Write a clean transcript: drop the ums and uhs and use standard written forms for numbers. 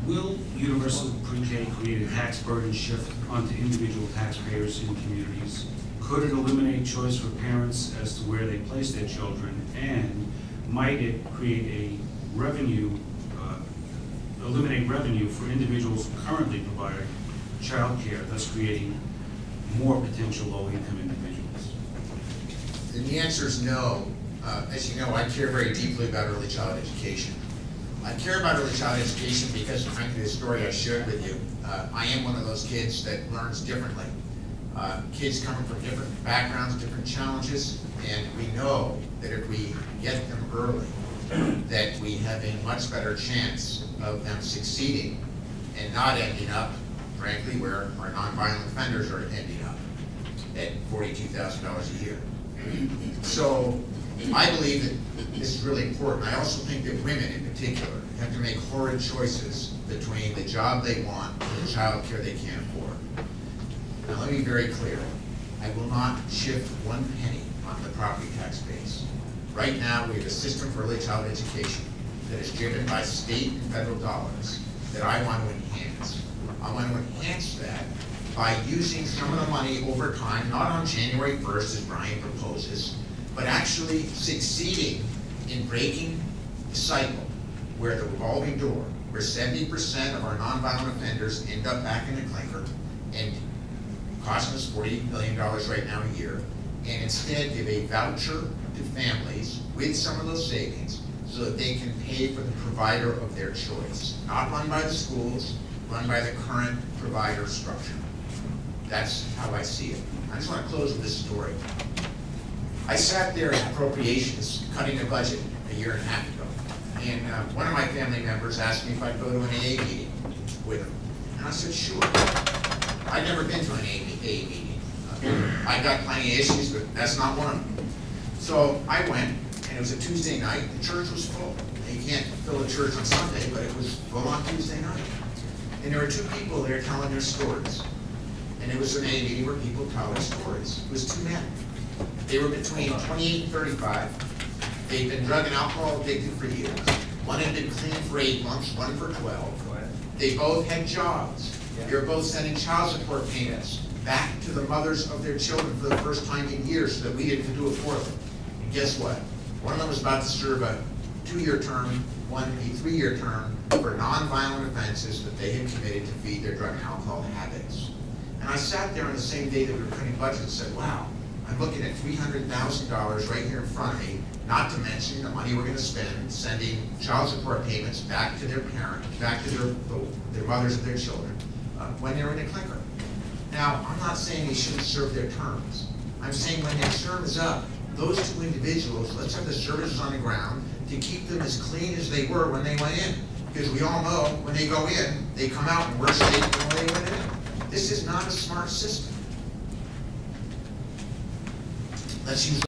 Will universal pre-K create a tax burden shift onto individual taxpayers in communities? Could it eliminate choice for parents as to where they place their children? And might it create a eliminate revenue for individuals currently providing child care, thus creating more potential low-income individuals? And the answer is no. As you know, I care very deeply about early child education. I care about early child education because, frankly, the story I shared with you, I am one of those kids that learns differently. Kids coming from different backgrounds, different challenges, and we know that if we get them early, that we have a much better chance of them succeeding and not ending up, frankly, where our nonviolent offenders are ending up at $42,000 a year. So I believe that this is really important. I also think that women in particular have to make horrid choices between the job they want and the child care they can't afford. Now let me be very clear. I will not shift one penny on the property tax base. Right now we have a system for early child education that is driven by state and federal dollars that I want to enhance. I want to enhance that by using some of the money over time, not on January 1st as Brian proposes, but actually succeeding in breaking the cycle where the revolving door, where 70% of our nonviolent offenders end up back in the clinker and costing us $40 million right now a year, and instead give a voucher to families with some of those savings so that they can pay for the provider of their choice. Not run by the schools, run by the current provider structure. That's how I see it. I just want to close with this story. I sat there in appropriations cutting a budget a year and a half ago, and one of my family members asked me if I'd go to an AA meeting with him. And I said, sure. I'd never been to an AA meeting. I got plenty of issues, but that's not one of them. So I went, and it was a Tuesday night. The church was full. You can't fill a church on Sunday, but it was full on Tuesday night. And there were two people there telling their stories. And it was an AA meeting where people tell their stories. It was two men. They were between 28 and 35. They'd been drug and alcohol addicted for years. One had been clean for 8 months, one for 12. They both had jobs. They were both sending child support payments back to the mothers of their children for the first time in years so that we didn't do it for them. And guess what? One of them was about to serve a 2-year term, one a 3-year term for nonviolent offenses that they had committed to feed their drug and alcohol habits. And I sat there on the same day that we were cutting budget and said, wow, I'm looking at $300,000 right here in front of me, not to mention the money we're going to spend sending child support payments back to their parents, back to their mothers of their children when they're in a clinker. Now, I'm not saying they shouldn't serve their terms. I'm saying when their term is up, those two individuals, let's have the services on the ground to keep them as clean as they were when they went in. Because we all know when they go in, they come out in worse shape than when they went in. This is not a smart system. Let's use